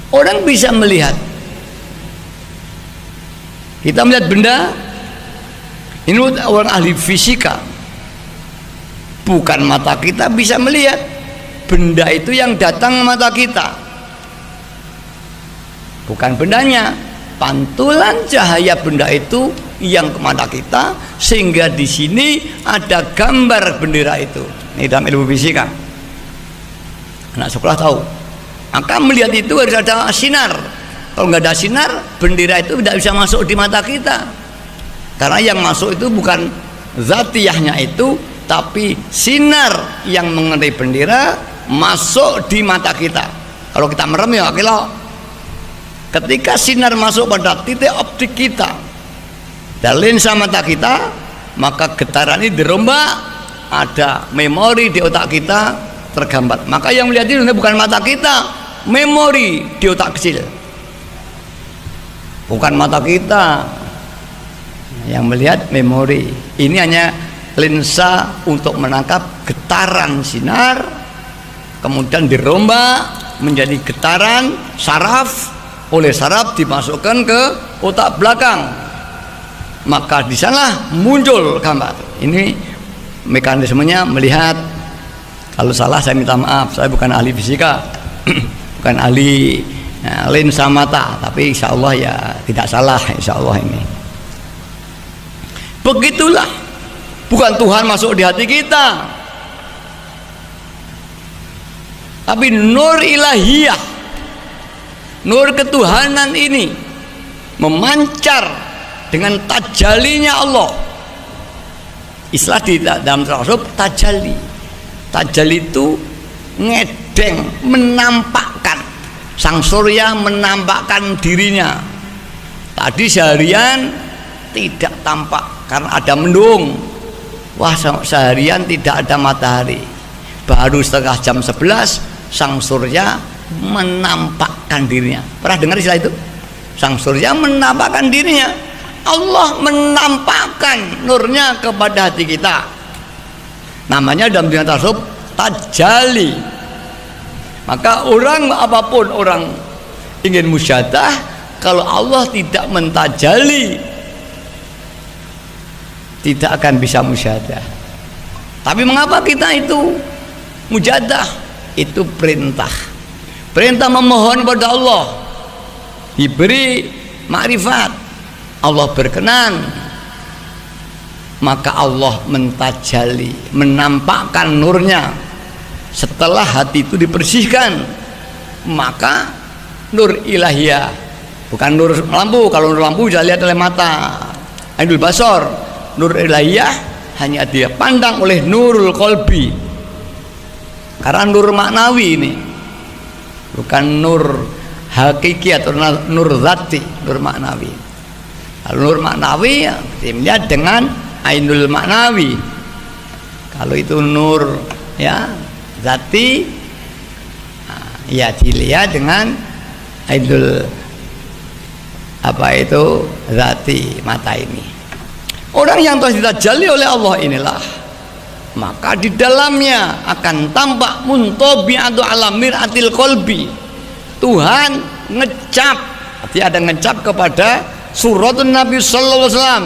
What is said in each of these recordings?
Orang bisa melihat. Kita melihat benda, ini orang ahli fisika, bukan mata kita bisa melihat benda itu yang datang mata kita, bukan bendanya, pantulan cahaya benda itu yang ke mata kita, sehingga di sini ada gambar bendera itu. Ini dalam ilmu fisika, anak sekolah tahu. Maka melihat itu harus ada sinar. Kalau nggak ada sinar, bendera itu tidak bisa masuk di mata kita, karena yang masuk itu bukan zatiyahnya itu, tapi sinar yang mengenai bendera masuk di mata kita. Kalau kita merem ya kilo, ketika sinar masuk pada titik optik kita dan lensa mata kita, maka getaran ini dirombak, ada memori di otak kita tergambar. Maka yang melihat itu bukan mata kita, memori di otak kecil, bukan mata kita yang melihat, memori. Ini hanya lensa untuk menangkap getaran sinar, kemudian dirombak menjadi getaran saraf, oleh saraf dimasukkan ke otak belakang, maka di sana muncul gambar. Ini mekanismenya melihat. Kalau salah saya minta maaf, saya bukan ahli fisika, bukan ahli lensa mata, tapi insya Allah ya tidak salah, insya Allah. Ini begitulah, bukan Tuhan masuk di hati kita, tapi nur ilahiyah, nur ketuhanan ini memancar dengan tajalinya Allah. Istilah di dalam tasawuf tajalli. Tajalli itu ngedeng, menampakkan. Sang surya menampakkan dirinya. Tadi seharian tidak tampak karena ada mendung. Wah, seharian tidak ada matahari. Baru setengah jam 11 sang surya menampakkan dirinya. Pernah dengar istilah itu? Sang surya menampakkan dirinya. Allah menampakkan nurnya kepada hati kita. Namanya dalam dunia tasawuf tajalli. Maka orang apapun orang ingin musyadah, kalau Allah tidak mentajalli, tidak akan bisa musyadah. Tapi mengapa kita itu mujadah? Itu perintah, perintah memohon pada Allah, diberi makrifat, Allah berkenan, maka Allah mentajalli, menampakkan nurnya. Setelah hati itu dibersihkan, maka nur ilahiyah, bukan nur lampu. Kalau nur lampu bisa lihat oleh mata, ainul basor. Nur ilahiyah hanya dia pandang oleh nurul qalbi, karena nur maknawi ini, bukan nur hakiki atau nur zati, nur maknawi. Kalau nur maknawi dilihat dengan ainul maknawi. Kalau itu nur ya zati, ya dilihat dengan ainul apa itu zati, mata ini. Orang yang telah ditajalli oleh Allah inilah, maka di dalamnya akan tampak muntabi'atu ala mir'atil qalbi. Tuhan ngecap, artinya ada ngecap kepada suratun Nabi sallallahu alaihi wasallam.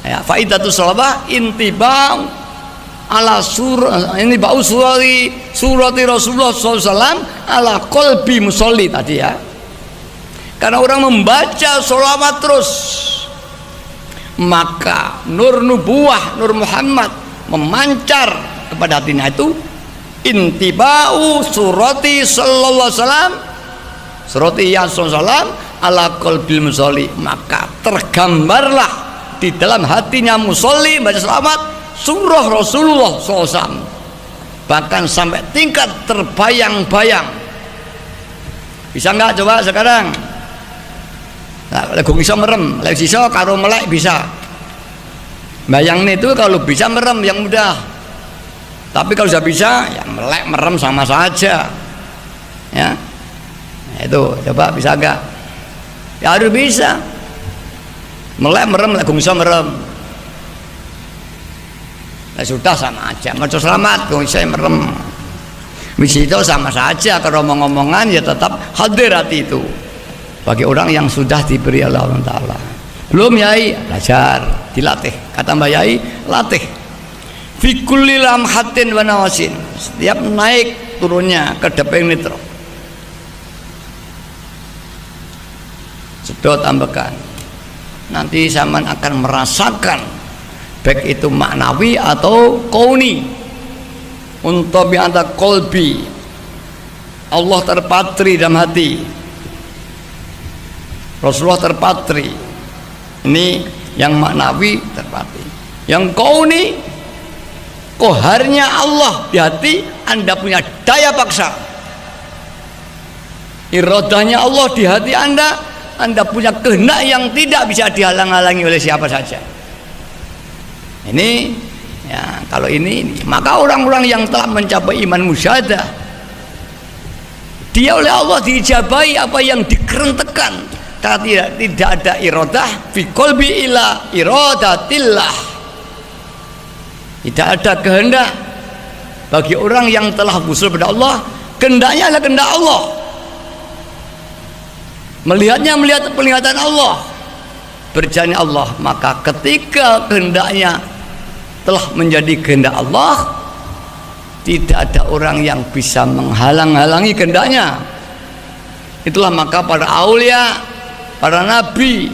Ya, faidatus shalawah intibau ala ini bau surati Rasulullah sallallahu alaihi wasallam ala qalbi musolli tadi ya. Karena orang membaca sholawat terus, maka nur nubuwah, nur Muhammad memancar kepada hatinya. Itu intibau surati sallallahu alaihi wasallam, surati ya sallallahu alaihi wasallam ala qalbil musolli, maka tergambarlah di dalam hatinya musolli baca selawat surah Rasulullah SAW, bahkan sampai tingkat terbayang-bayang. Bisa nggak coba sekarang? Nah, lagu bisa merem, lagu sisa karo melek bisa. Bayangin itu kalau bisa merem yang mudah. Tapi kalau sudah bisa, ya melek merem sama saja. Ya, itu coba bisa nggak? Ya harus bisa. Melek merem, lagu bisa merem. Nah, sudah sama aja. Maca selamat, gong saya merem. itu sama saja, kalau ngomong-ngomongan ya tetap hadir hati itu bagi orang yang sudah diberi Allah Ta'ala. Belum yai, belajar, dilatih. Kata Mbak Yai, latih. Fi kulli lamhatin wa nawasin, setiap naik turunnya ke depeng nitro, sedot tambahkan, nanti zaman akan merasakan baik itu maknawi atau kauni. Untuk bianta kolbi, Allah terpatri dalam hati, Rasulullah terpatri. Ini yang maknawi terpatri. Yang kauni, koharnya Allah di hati, Anda punya daya paksa. Iradahnya Allah di hati Anda punya kehendak yang tidak bisa dihalang-halangi oleh siapa saja. Ini ya, kalau ini maka orang-orang yang telah mencapai iman musyahadah, dia oleh Allah diijabahi apa yang dikerentekan. Tidak ada iradah fi qalbi ila iradatillah. Tidak ada kehendak bagi orang yang telah wusul pada Allah, kehendaknya adalah kehendak Allah. Melihatnya melihat penglihatan Allah, berjalannya Allah. Maka ketika kehendaknya telah menjadi kehendak Allah, tidak ada orang yang bisa menghalang-halangi kehendaknya. Itulah maka para aulia, para nabi,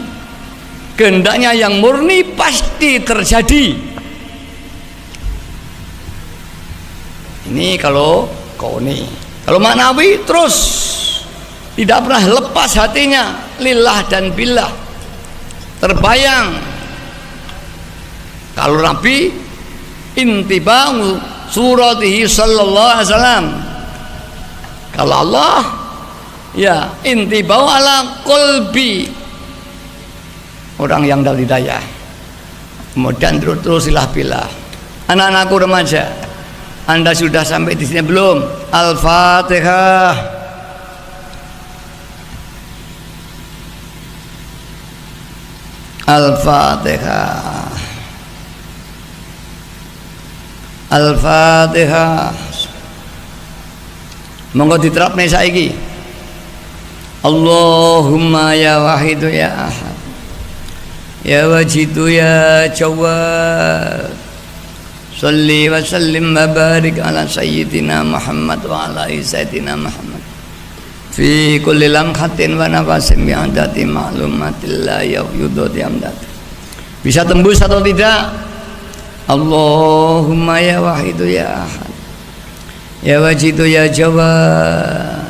kehendaknya yang murni pasti terjadi. Ini kalau kauni. Kalau maknawi terus tidak pernah lepas hatinya, lillah dan billah, terbayang. Kalau Nabi intibau suratihi sallallahu alaihi wasallam, kalau Allah ya intibau ala qalbi, orang yang dapat hidayah. Kemudian terusilah billah. Anak-anakku remaja, Anda sudah sampai di sini belum? Al-Fatihah. Al-Fatihah. Al-Fatihah. Monggo diterapne saiki. Allahumma ya wahidu ya ahad, ya wajidu ya jawad, salli wa sallim wa barik ala sayyidina Muhammad wa ala sayyidina Muhammad fi kulli lamhatin wa nafasin bi'adati ma'lumatillah ya yudhati amdat. Bisa tembus atau tidak? Allahumma ya wahidu ya ahad, ya wajidu ya jawad,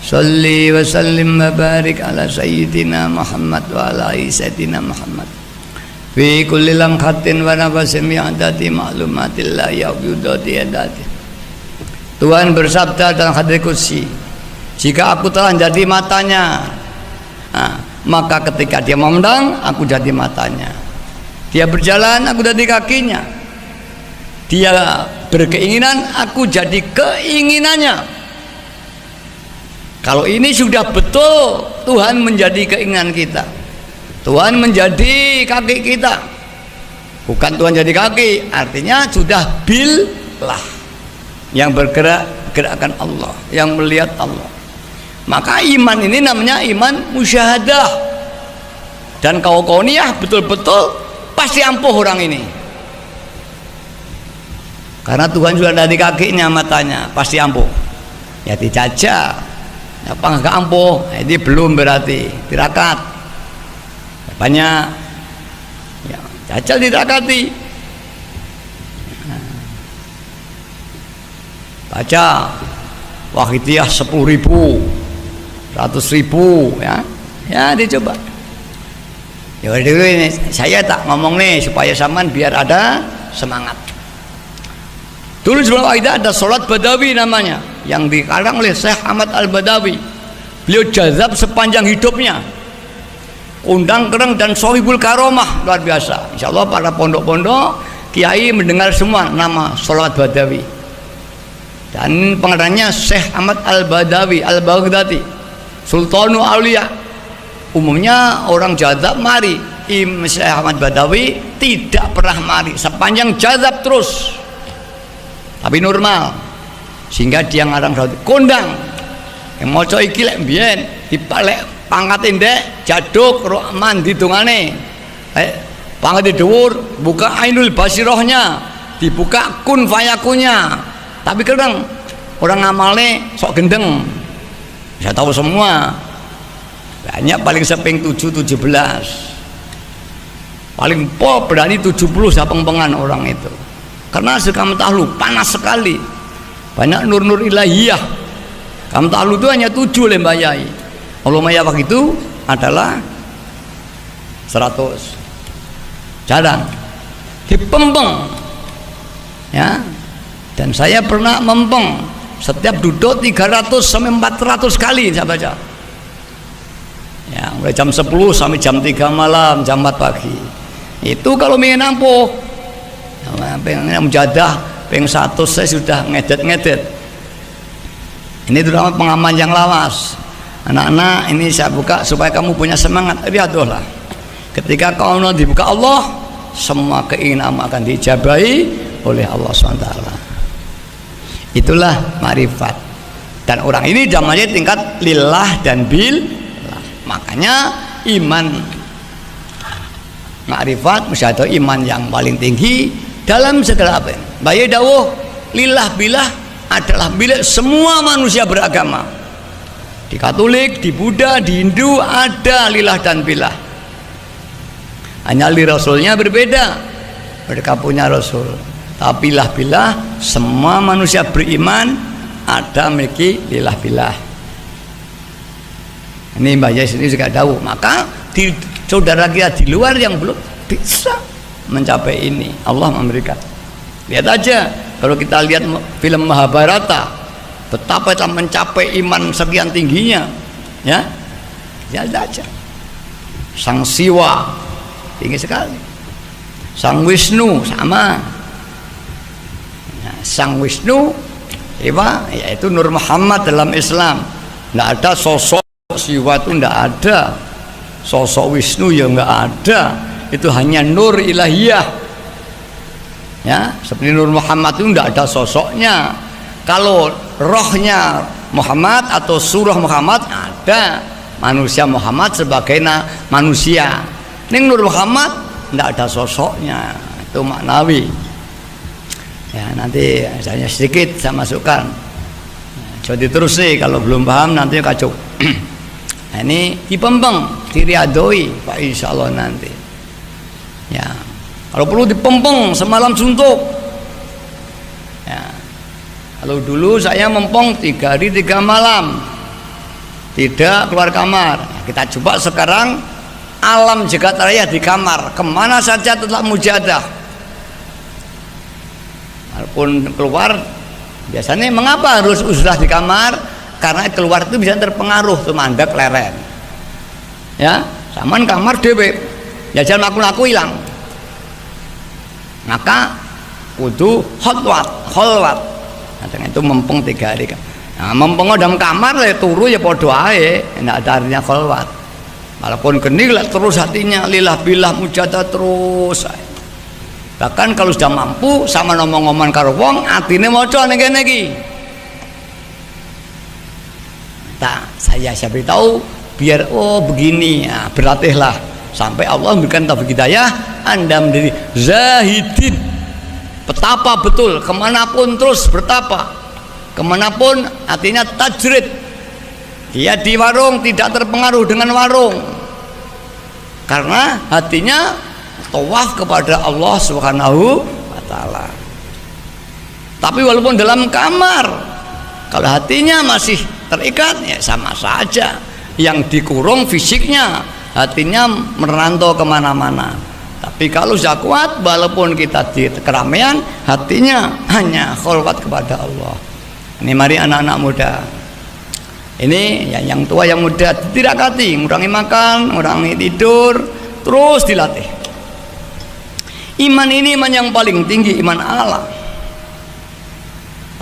salli wa sallim wa barik ala sayyidina Muhammad wa ala sayyidina Muhammad fi kulli lamhatin wa nafasin bi'adati ma'lumatillah ya yudhati amdat. Tuhan bersabda dalam hadis qudsi, jika aku telah jadi matanya, maka ketika dia memandang, aku jadi matanya. Dia berjalan, aku jadi kakinya. Dia berkeinginan, aku jadi keinginannya. Kalau ini sudah betul, Tuhan menjadi keinginan kita, Tuhan menjadi kaki kita, bukan Tuhan jadi kaki. Artinya sudah billah, yang bergerak gerakan Allah, yang melihat Allah. Maka iman ini namanya iman musyahadah. Dan kauniyah betul-betul pasti ampuh orang ini, karena Tuhan sudah dari kakinya, matanya, pasti ampuh. Ya dijajah apa nggak ampuh, ini belum berarti tirakat banyak ya, jajal dirakati. Baca Wahidiyah 10.000, 100.000 ya dicoba. Ya dulu ini saya tak ngomong nih supaya saman biar ada semangat. Dulu sebelum Wahidiyah ada sholat Badawi namanya, yang dikarang oleh Syekh Ahmad Al-Badawi. Beliau jazab sepanjang hidupnya, undang kereng dan sohibul karomah, luar biasa. Insya Allah para pondok-pondok kiai mendengar semua nama sholat Badawi. Dan pengarangnya Syekh Ahmad Al-Badawi Al-Baghdadi, Sultanu Aulia. Umumnya orang jazab mari, Imam Syekh Ahmad Badawi tidak pernah mari sepanjang jazab terus, tapi normal. sehingga dia ngarang Daud kondang yang maca iki lek mbiyen dipalek pangkate ndek jaduk mandi dongane pangkate dhuwur buka ainul basirahnya dibuka kun fayakunya tapi kadang orang ngamalnya sok gendeng saya tahu semua banyak paling seping 7-17 paling po berani 70 sapeng-pengan orang itu karena kamu tahlu panas sekali banyak nur-nur ilahiyah kamu tahlu itu hanya 7 lembah yai Allah mayawak itu adalah 100 jarang dipempeng ya dan saya pernah mempeng setiap duduk 300 sampai 400 kali saya baca ya mulai jam 10 sampai jam 3 malam jam 4 pagi itu kalau ingin nampuh pengen mujadah pengen 100 saya sudah ngedet ini terutama pengaman yang lawas anak-anak ini saya buka supaya kamu punya semangat lihatlah ketika kamu dibuka Allah semua keinginanmu akan diijabahi oleh Allah SWT itulah makrifat dan orang ini namanya tingkat lillah dan billah makanya iman makrifat musyahadah iman yang paling tinggi dalam segala apa bayi dawuh lillah billah adalah milik semua manusia beragama di Katolik, di Buddha, di Hindu ada lillah dan billah hanya li rasulnya berbeda mereka punya rasul tapi lillah billah semua manusia beriman ada memiliki lillah billah ini Mbak Yai sendiri juga tahu maka di saudara kita di luar yang belum bisa mencapai ini Allah memberikan lihat aja kalau kita lihat film Mahabharata betapa kita mencapai iman sekian tingginya ya lihat aja Sang Siwa tinggi sekali Sang Wisnu sama Sang Wisnu yaitu Nur Muhammad dalam Islam tidak ada sosok Siwa itu tidak ada sosok Wisnu ya nggak ada itu hanya nur ilahiyah ya seperti Nur Muhammad itu tidak ada sosoknya kalau rohnya Muhammad atau surah Muhammad ada manusia Muhammad sebagai manusia ini Nur Muhammad tidak ada sosoknya itu maknawi ya nanti saya sedikit saya masukkan jadi terus nih kalau belum paham nanti kacau nah, ini dipempeng diriadoi Pak Insya Allah nanti ya kalau perlu dipempeng semalam suntuk ya kalau dulu saya mempeng 3 hari 3 malam tidak keluar kamar nah, kita coba sekarang alam jagat raya di kamar kemana saja tetap mujadah walaupun keluar biasanya mengapa harus usrah di kamar karena keluar itu bisa terpengaruh tuh mandek leren ya saman kamar dewe ya jangan laku hilang maka kudu kholwat nah, dengan itu mempeng 3 hari nah, mempeng dalam kamar ya turu ya podo ae tidak ada artinya kholwat walaupun geni terus hatinya lillah billah mujadah terus bahkan kalau sudah mampu sama ngomong-ngomong karo wong atine maca ning kene iki tak saya beritahu biar oh begini ya, berlatihlah sampai Allah memberikan taufik hidayah Anda menjadi zahidin betapa betul kemanapun terus bertapa kemanapun artinya tajrid dia di warung tidak terpengaruh dengan warung karena hatinya tawaf kepada Allah Subhanahu wa Ta'ala tapi walaupun dalam kamar kalau hatinya masih terikat ya sama saja yang dikurung fisiknya hatinya merantau kemana-mana tapi kalau sudah kuat walaupun kita di keramaian hatinya hanya kholwat kepada Allah ini mari anak-anak muda ini yang tua yang muda tidak kati ngurangi makan ngurangi tidur terus dilatih iman ini iman yang paling tinggi iman Allah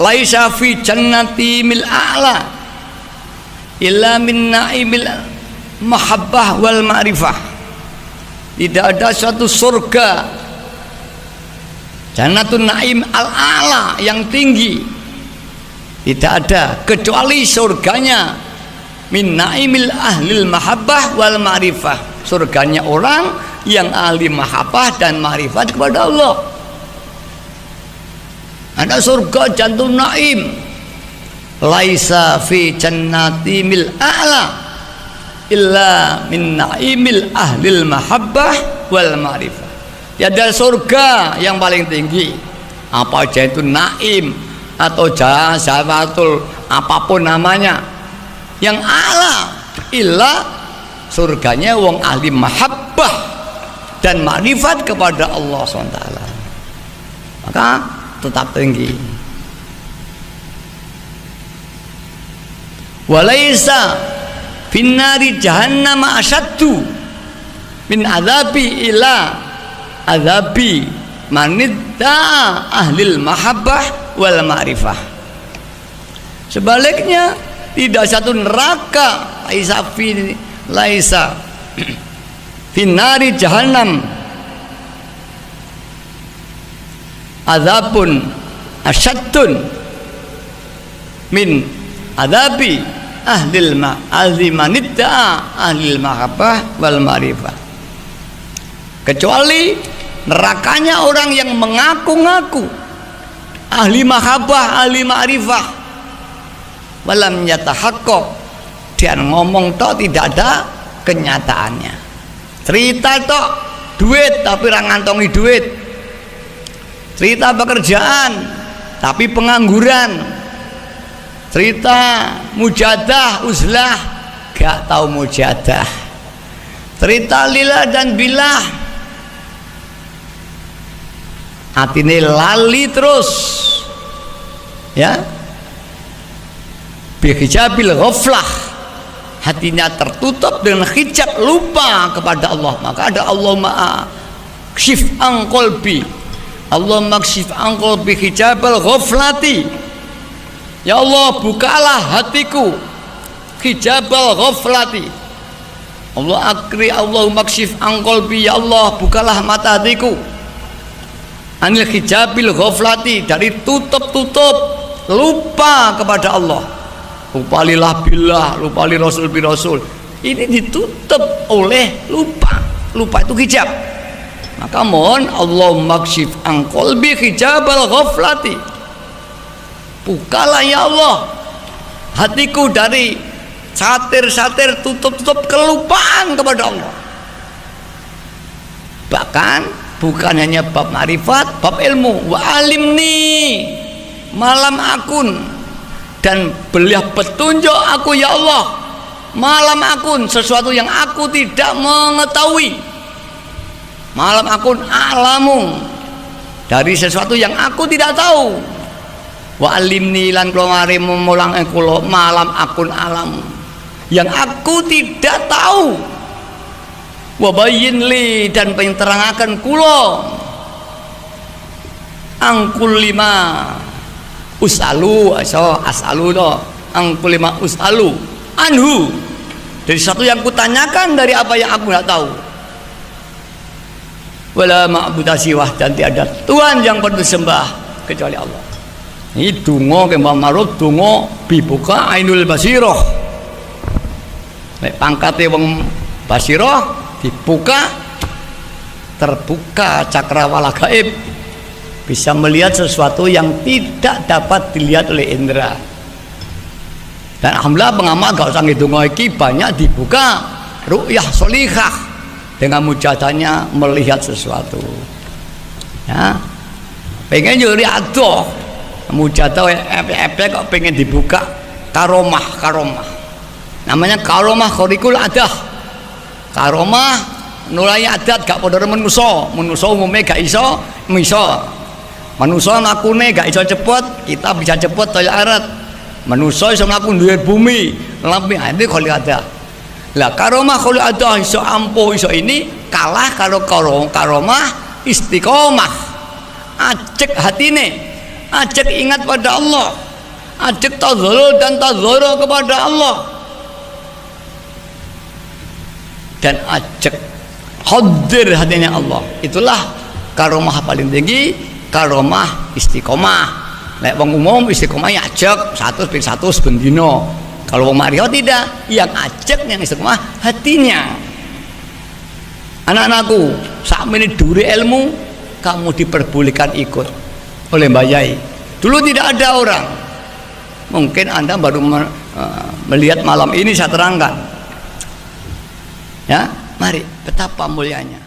laisa fi jannati mil a'la illa min naimil mahabbah wal ma'rifah tidak ada suatu surga jannatun naim al a'la yang tinggi Tidak ada kecuali surganya min naimil ahlil mahabbah wal ma'rifah, surganya orang yang ahli mahabbah dan ma'rifat kepada Allah. Ada surga jantung naim, laisa fi jannati mil a'la illa min naimil ahlil mahabbah wal ma'rifah. Tiada surga yang paling tinggi, apa aja itu naim atau jazatul apapun namanya, yang a'la illa surganya wong ahli mahabbah dan ma'rifat kepada Allah SWT, maka tetap tinggi. Walaisa finnari jahannam asyaddu min adzabi ila adzabi manidda ahlil mahabbah wal ma'rifah. Sebaliknya tidak satu neraka laisa finnari jahannam azabun asyaddun min adabi ahli manidda ahlil mahabbah wal ma'rifah, kecuali nerakanya orang yang mengaku-ngaku ahli mahabbah ahli ma'rifah walam yatahaqqaq, dia ngomong tok tidak ada kenyataannya, cerita tok duit tapi ra ngantongi duit, cerita pekerjaan tapi pengangguran, cerita mujadah uzlah gak tahu mujadah, cerita lillah dan billah atine lali terus, ya, bihijabil ghaflah, hatinya tertutup dengan hijab lupa kepada Allah. Maka ada Allahumma kshif an qalbi, Allahumma kshif an qalbi hijabal ghaflati, ya Allah bukalah hatiku hijabal ghaflati, Allah akri Allahumma kshif an qalbi, ya Allah bukalah mata hatiku anil hijabil ghaflati, dari tutup-tutup lupa kepada Allah, lupa lillah billah, lupa li rasul bi rasul, ini ditutup oleh lupa itu hijab. Maka mohon Allahumma kshif an qalbi hijabal ghaflati, bukalah ya Allah hatiku dari satir-satir tutup-tutup kelupaan kepada Allah. Bahkan bukan hanya bab ma'rifat, bab ilmu, wa alimni malam akun, dan beliau petunjuk aku ya Allah malam akun, sesuatu yang aku tidak mengetahui, malam akun a'lamu, dari sesuatu yang aku tidak tahu, wa alimni lan kula mari mulang kula malam akun alam, yang aku tidak tahu, wabayyin li dan penterangaken kula angkul lima usalu asalu do angkul lima usalu anhu, dari satu yang kutanyakan dari apa yang aku tidak tahu, wala ma'budu siwah, dan tiada Tuhan yang perlu disembah kecuali Allah. Ini donga kembang marut, donga bibuka ainul basirah, nek pangkate wong basirah dibuka, terbuka cakrawala gaib, bisa melihat sesuatu yang tidak dapat dilihat oleh indera. Dan alhamdulillah pengamal gak usah ngitung iki, banyak dibuka ru'yah solihah, dengan mujadahnya melihat sesuatu, ya, pengen nyuri adoh mujadah efek kok pengen dibuka karomah namanya karomah khorikul adah, karomah nulai adat gak padha menusa umumnya gak iso manusa lakune gak iso cepet, kita bisa cepet kaya arat, manusa iso mlaku duwe bumi lampi, itu kholi adah. Lah karomah kholi adah iso ampuh iso ini kalah karo karomah istiqomah, ajek hatine, ajek ingat pada Allah, ajek tadzarul dan tadzara kepada Allah, dan ajak hadir hatinya Allah. Itulah karomah paling tinggi, karomah istiqomah, lek wong umum istiqomah ya ajak 100 bendino. Kalau wong mario tidak, yang ajak yang istiqomah hatinya. Anak-anakku, saat ini duri ilmu, kamu diperbolehkan ikut oleh Mbak Yai. Dulu tidak ada orang. Mungkin Anda baru melihat malam ini saya terangkan. Ya, mari betapa mulianya.